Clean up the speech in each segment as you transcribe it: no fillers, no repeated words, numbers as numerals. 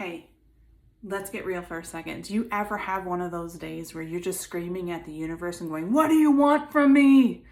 Hey, let's get real for a second. Do you ever have one of those days where you're just screaming at the universe and going, what do you want from me?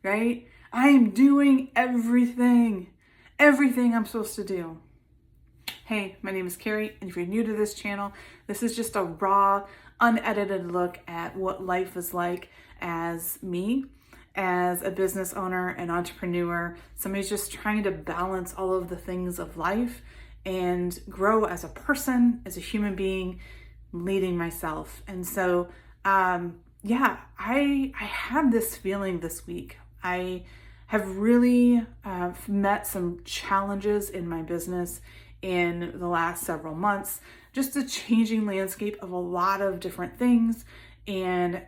Right? I am doing everything I'm supposed to do. Hey, my name is Carrie, and if you're new to this channel, this is just a raw, unedited look at what life is like as me, as a business owner, an entrepreneur, somebody's just trying to balance all of the things of life and grow as a person, as a human being, leading myself. And so, I had this feeling this week. I have really met some challenges in my business in the last several months, just a changing landscape of a lot of different things, and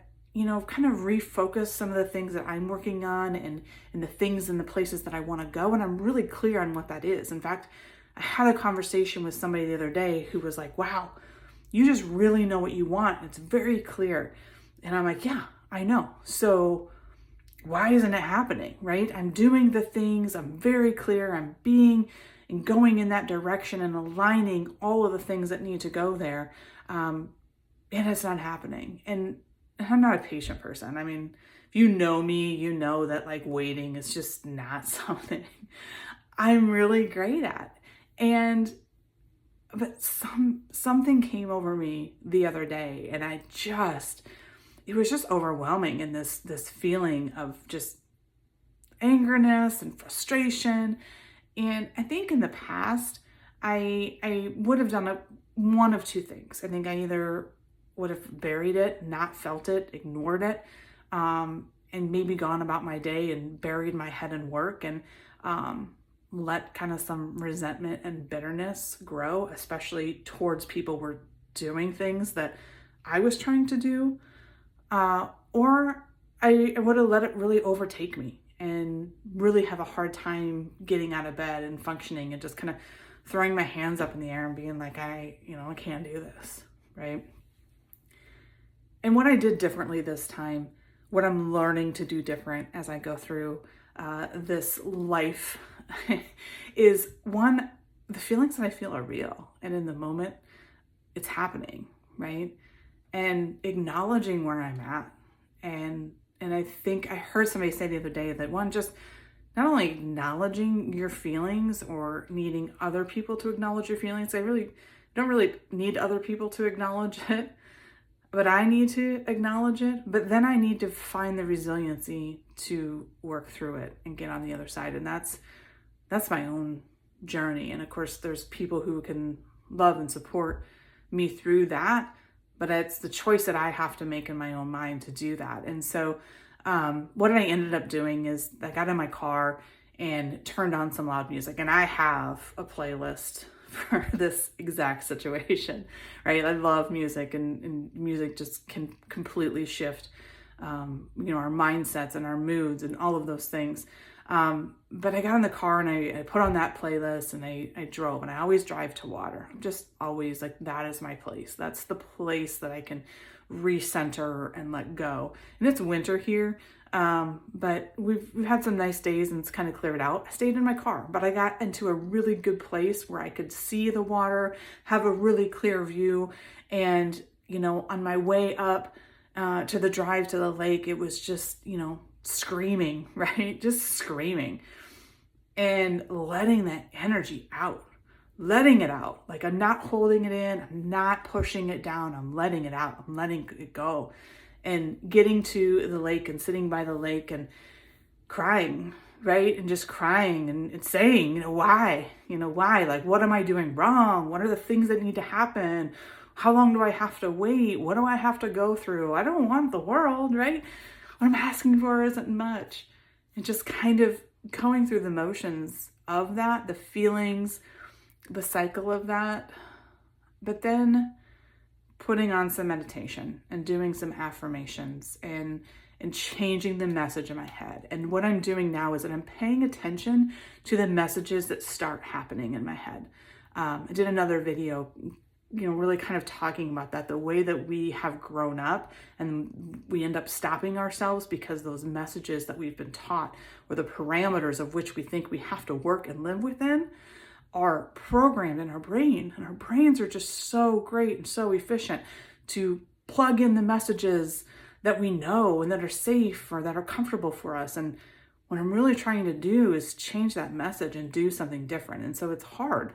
kind of refocus some of the things that I'm working on and the things and the places that I want to go. And I'm really clear on what that is. In fact, I had a conversation with somebody the other day who was like, wow, you just really know what you want. It's very clear. And I'm like, yeah, I know. So why isn't it happening, right? I'm doing the things, I'm very clear, I'm being and going in that direction and aligning all of the things that need to go there. And it's not happening. And I'm not a patient person. I mean, if you know me, you know that like waiting is just not something I'm really great at. But something came over me the other day, and it was just overwhelming, and this feeling of just angerness and frustration. And I think in the past, I would have done one of two things. I think I either would have buried it, not felt it, ignored it, and maybe gone about my day and buried my head in work and let kind of some resentment and bitterness grow, especially towards people who were doing things that I was trying to do. Or I would have let it really overtake me and really have a hard time getting out of bed and functioning and just kind of throwing my hands up in the air and being like, I can't do this, right? And what I did differently this time, what I'm learning to do different as I go through this life is one, the feelings that I feel are real. And in the moment, it's happening, right? And acknowledging where I'm at. And I think I heard somebody say the other day that one, just not only acknowledging your feelings or needing other people to acknowledge your feelings, I really don't really need other people to acknowledge it, but I need to acknowledge it. But then I need to find the resiliency to work through it and get on the other side. And that's my own journey. And of course, there's people who can love and support me through that, but it's the choice that I have to make in my own mind to do that. And so what I ended up doing is I got in my car and turned on some loud music. And I have a playlist for this exact situation, right? I love music, and music just can completely shift, our mindsets and our moods and all of those things. But I got in the car and I put on that playlist and I drove, and I always drive to water. I'm just always like, that is my place. That's the place that I can recenter and let go. And it's winter here. But we've had some nice days and it's kind of cleared out. I stayed in my car, but I got into a really good place where I could see the water, have a really clear view. And, on my way up, to the drive to the lake, it was just, screaming, right? Just screaming and letting that energy out, letting it out. Like, I'm not holding it in. I'm not pushing it down. I'm letting it out. I'm letting it go, and getting to the lake and sitting by the lake and crying, right? And just crying and saying, why, like, what am I doing wrong? What are the things that need to happen? How long do I have to wait? What do I have to go through? I don't want the world, right? What I'm asking for isn't much. And just kind of going through the motions of that, the feelings, the cycle of that, but then putting on some meditation and doing some affirmations and changing the message in my head. And what I'm doing now is that I'm paying attention to the messages that start happening in my head. I did another video, really kind of talking about that, the way that we have grown up and we end up stopping ourselves because those messages that we've been taught, or the parameters of which we think we have to work and live within, are programmed in our brain, and our brains are just so great and so efficient to plug in the messages that we know and that are safe or that are comfortable for us. And what I'm really trying to do is change that message and do something different. And so it's hard.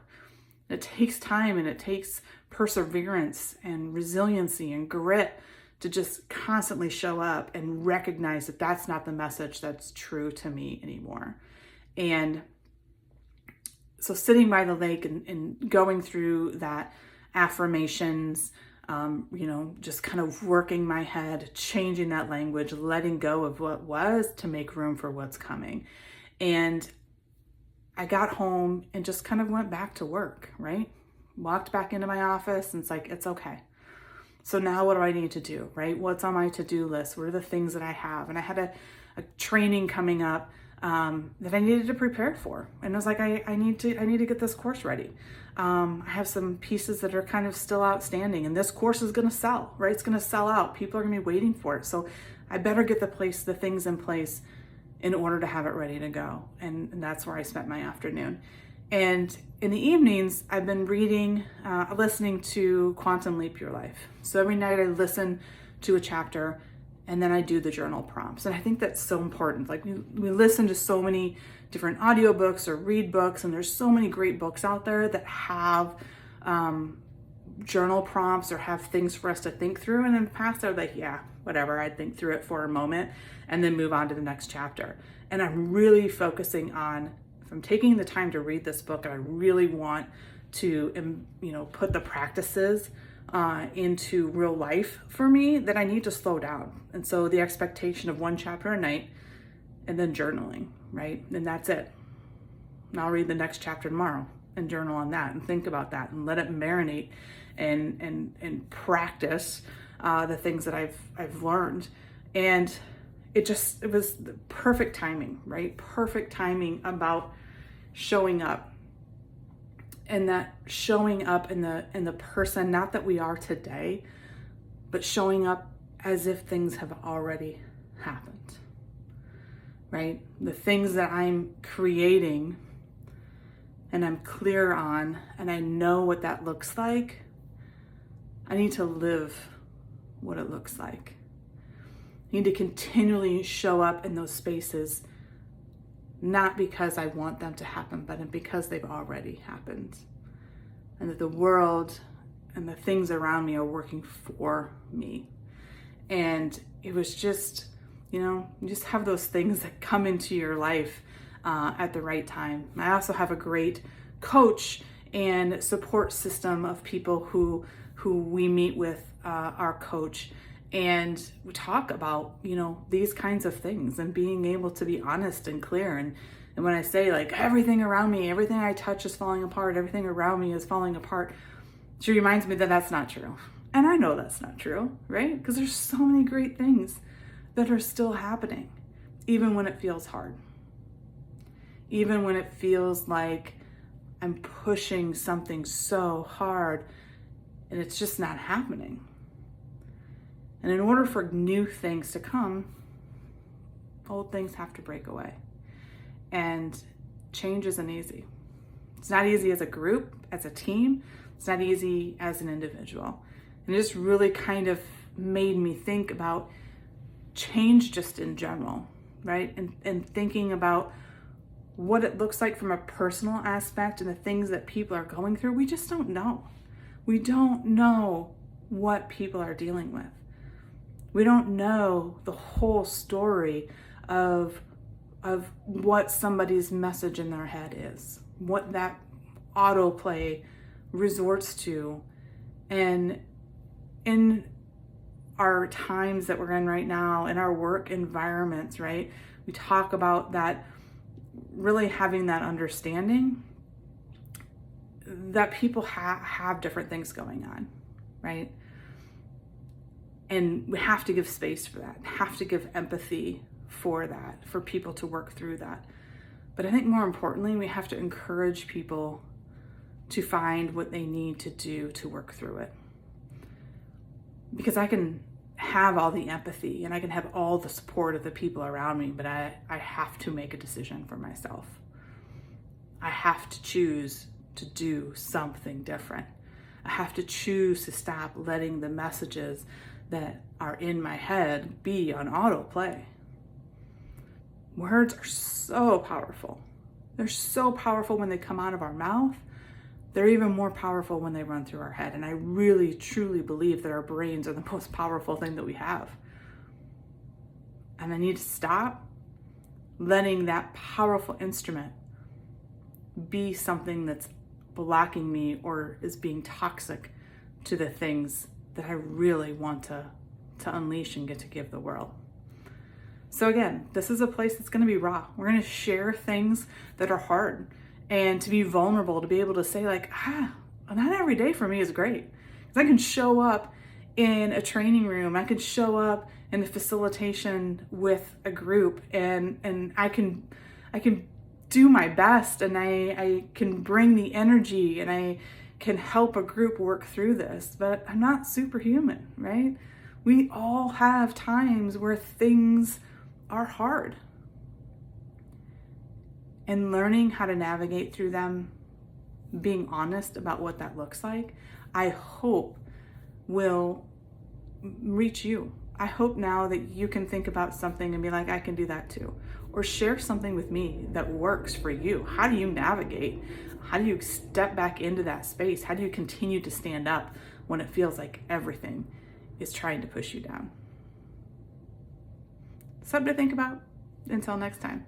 It takes time, and it takes perseverance and resiliency and grit to just constantly show up and recognize that that's not the message that's true to me anymore. And so sitting by the lake and going through that affirmations, just kind of working my head, changing that language, letting go of what was to make room for what's coming. And I got home and just kind of went back to work, right? Walked back into my office, and it's like, it's okay. So now what do I need to do, right? What's on my to-do list? What are the things that I have? And I had a training coming up that I needed to prepare for. And I was like, I need to get this course ready. I have some pieces that are kind of still outstanding, and this course is going to sell, right? It's going to sell out. People are going to be waiting for it. So I better get the things in place in order to have it ready to go. And that's where I spent my afternoon. And in the evenings, I've been listening to Quantum Leap Your Life. So every night I listen to a chapter, and then I do the journal prompts. And I think that's so important. Like we listen to so many different audiobooks or read books, and there's so many great books out there that have journal prompts or have things for us to think through. And in the past, I was like, yeah, whatever. I'd think through it for a moment and then move on to the next chapter. And I'm really focusing on, if I'm taking the time to read this book and I really want to, put the practices into real life for me, that I need to slow down. And so the expectation of one chapter a night and then journaling, right? And that's it. And I'll read the next chapter tomorrow and journal on that and think about that and let it marinate and practice the things that I've learned. And it was the perfect timing, right? Perfect timing about showing up. And that showing up in the person, not that we are today, but showing up as if things have already happened, right? The things that I'm creating and I'm clear on, and I know what that looks like, I need to live what it looks like. I need to continually show up in those spaces, not because I want them to happen, but because they've already happened. And that the world and the things around me are working for me. And it was just, you just have those things that come into your life at the right time. I also have a great coach and support system of people who we meet with, our coach. And we talk about, these kinds of things and being able to be honest and clear. And when I say like everything around me, everything I touch is falling apart, everything around me is falling apart, she reminds me that that's not true. And I know that's not true, right? Because there's so many great things that are still happening, even when it feels hard. Even when it feels like I'm pushing something so hard and it's just not happening. And in order for new things to come, old things have to break away. And change isn't easy. It's not easy as a group, as a team. It's not easy as an individual. And it just really kind of made me think about change just in general, right? And thinking about what it looks like from a personal aspect and the things that people are going through. We just don't know. We don't know what people are dealing with. We don't know the whole story of what somebody's message in their head is, what that autoplay resorts to. And in our times that we're in right now, in our work environments, right, we talk about that, really having that understanding that people have different things going on, right? And we have to give space for that, have to give empathy for that, for people to work through that. But I think more importantly, we have to encourage people to find what they need to do to work through it. Because I can have all the empathy and I can have all the support of the people around me, but I have to make a decision for myself. I have to choose to do something different. I have to choose to stop letting the messages that are in my head be on autoplay. Words are so powerful. They're so powerful when they come out of our mouth. They're even more powerful when they run through our head. And I really, truly believe that our brains are the most powerful thing that we have. And I need to stop letting that powerful instrument be something that's blocking me or is being toxic to the things that I really want to unleash and get to give the world. So again, this is a place that's going to be raw. We're going to share things that are hard and to be vulnerable, to be able to say like, not every day for me is great. Because I can show up in a training room, I can show up in a facilitation with a group and I can do my best, and I can bring the energy and I can help a group work through this, but I'm not superhuman, right? We all have times where things are hard. And learning how to navigate through them, being honest about what that looks like, I hope will reach you. I hope now that you can think about something and be like, I can do that too. Or share something with me that works for you. How do you navigate? How do you step back into that space? How do you continue to stand up when it feels like everything is trying to push you down? Something to think about. Until next time.